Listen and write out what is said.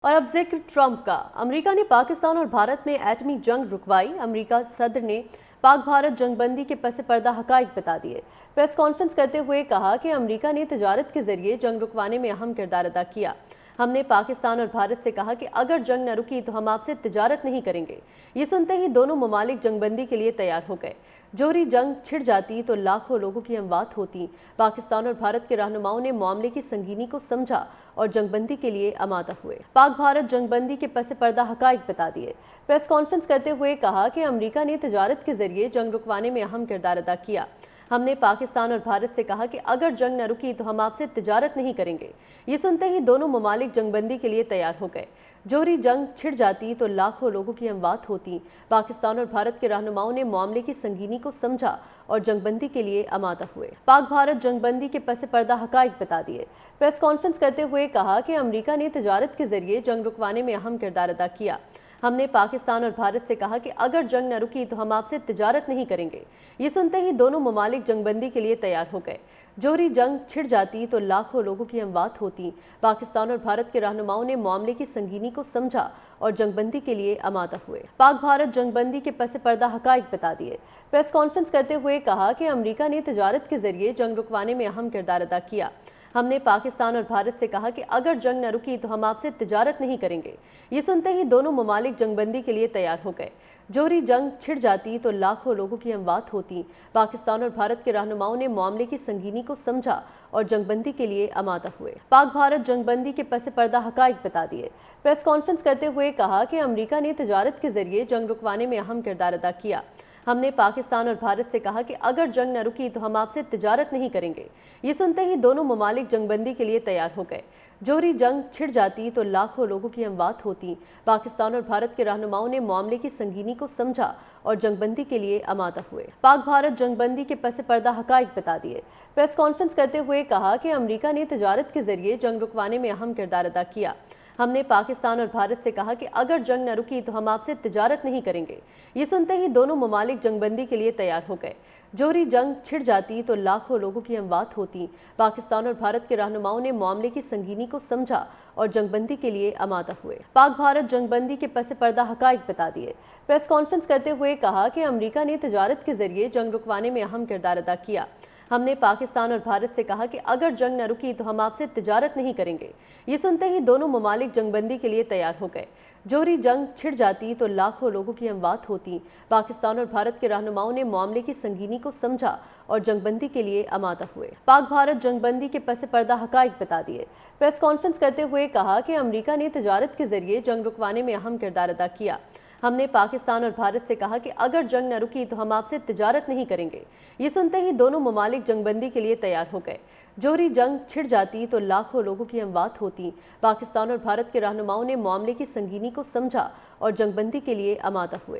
और अब जिक्र ट्रंप का। अमेरिका ने पाकिस्तान और भारत में एटमी जंग रुकवाई। अमेरिका सदर ने पाक भारत जंगबंदी के पस पर्दा हकाइक बता दिए। प्रेस कॉन्फ्रेंस करते हुए कहा कि अमेरिका ने तजारत के जरिए जंग रुकवाने में अहम किरदार अदा किया। हमने पाकिस्तान और भारत से कहा कि अगर जंग न रुकी तो हम आपसे तिजारत नहीं करेंगे। ये सुनते ही दोनों ममालिक जंगबंदी के लिए तैयार हो गए। जोहरी जंग छिड़ जाती तो लाखों लोगों की अमवात होती। पाकिस्तान और भारत के रहनुमाओं ने मामले की संगीनी को समझा और जंगबंदी के लिए आमादा हुए। पाक भारत जंगबंदी के पस पर्दा हकाइक बता दिए। प्रेस कॉन्फ्रेंस करते हुए कहा कि अमेरिका ने तजारत के जरिए जंग रुकवाने में अहम किरदार अदा किया। हमने पाकिस्तान और भारत से कहा कि अगर जंग न रुकी तो हम आपसे तिजारत नहीं करेंगे। ये सुनते ही दोनों ममालिक जंगबंदी के लिए तैयार हो गए। जोहरी जंग छिड़ जाती तो लाखों लोगों की अमवात होती। पाकिस्तान और भारत के रहनुमाओं ने मामले की संगीनी को समझा और जंगबंदी के लिए आमादा हुए। पाक भारत जंगबंदी के पस पर्दा हकाइक बता दिए। प्रेस कॉन्फ्रेंस करते हुए कहा कि अमेरिका ने तजारत के जरिए जंग रुकवाने में अहम किरदार अदा किया। हमने पाकिस्तान और भारत से कहा कि अगर जंग न रुकी तो हम आपसे तिजारत नहीं करेंगे। ये सुनते ही दोनों ममालिक जंगबंदी के लिए तैयार हो गए। जोहरी जंग छिड़ जाती तो लाखों लोगों की अमवात होती। पाकिस्तान और भारत के रहनुमाओं ने मामले की संगीनी को समझा और जंगबंदी के लिए आमादा हुए। पाक भारत जंगबंदी के पस पर्दा हकाइक बता दिए। प्रेस कॉन्फ्रेंस करते हुए कहा कि अमेरिका ने तजारत के जरिए जंग रुकवाने में अहम किरदार अदा किया। हमने पाकिस्तान और भारत से कहा कि अगर जंग न रुकी तो हम आपसे तिजारत नहीं करेंगे। ये सुनते ही दोनों ममालिक जंगबंदी के लिए तैयार हो गए। जोहरी जंग छिड़ जाती तो लाखों लोगों की अमवात होती। पाकिस्तान और भारत के रहनुमाओं ने मामले की संगीनी को समझा और जंगबंदी के लिए आमादा हुए। पाक भारत जंगबंदी के पस पर्दा हकाइक बता दिए। प्रेस कॉन्फ्रेंस करते हुए कहा कि अमेरिका ने तजारत के जरिए जंग रुकवाने में अहम किरदार अदा किया। हमने पाकिस्तान और भारत से कहा कि अगर जंग न रुकी तो हम आपसे तिजारत नहीं करेंगे। ये सुनते ही दोनों ममालिक जंगबंदी के लिए तैयार हो गए। जोहरी जंग छिड़ जाती तो लाखों लोगों की अमवात होती। पाकिस्तान और भारत के रहनुमाओं ने मामले की संगीनी को समझा और जंगबंदी के लिए आमादा हुए। पाक भारत जंगबंदी के पस पर्दा हकाइक बता दिए। प्रेस कॉन्फ्रेंस करते हुए कहा कि अमेरिका ने तजारत के जरिए जंग रुकवाने में अहम किरदार अदा किया। हमने पाकिस्तान और भारत से कहा कि अगर जंग न रुकी तो हम आपसे तिजारत नहीं करेंगे। ये सुनते ही दोनों ममालिक जंगबंदी के लिए तैयार हो गए। जोहरी जंग छिड़ जाती तो लाखों लोगों की अमवात होती। पाकिस्तान और भारत के रहनुमाओं ने मामले की संगीनी को समझा और जंगबंदी के लिए आमादा हुए। पाक भारत जंगबंदी के पस पर्दा हकाइक बता दिए। प्रेस कॉन्फ्रेंस करते हुए कहा कि अमेरिका ने तजारत के जरिए जंग रुकवाने में अहम किरदार अदा किया। हमने पाकिस्तान और भारत से कहा कि अगर जंग न रुकी तो हम आपसे तिजारत नहीं करेंगे। ये सुनते ही दोनों ममालिक जंगबंदी के लिए तैयार हो गए। जोहरी जंग छिड़ जाती तो लाखों लोगों की अमवात होती। पाकिस्तान और भारत के रहनुमाओं ने मामले की संगीनी को समझा और जंगबंदी के लिए आमादा हुए। पाक भारत जंगबंदी के पस पर्दा हकाइक बता दिए। प्रेस कॉन्फ्रेंस करते हुए कहा कि अमेरिका ने तजारत के जरिए जंग रुकवाने में अहम किरदार अदा किया। हमने पाकिस्तान और भारत से कहा कि अगर जंग न रुकी तो हम आपसे तिजारत नहीं करेंगे। ये सुनते ही दोनों ममालिक जंगबंदी के लिए तैयार हो गए। जोहरी जंग छिड़ जाती तो लाखों लोगों की अमवात होती। पाकिस्तान और भारत के रहनुमाओं ने मामले की संगीनी को समझा और जंगबंदी के लिए आमादा हुए।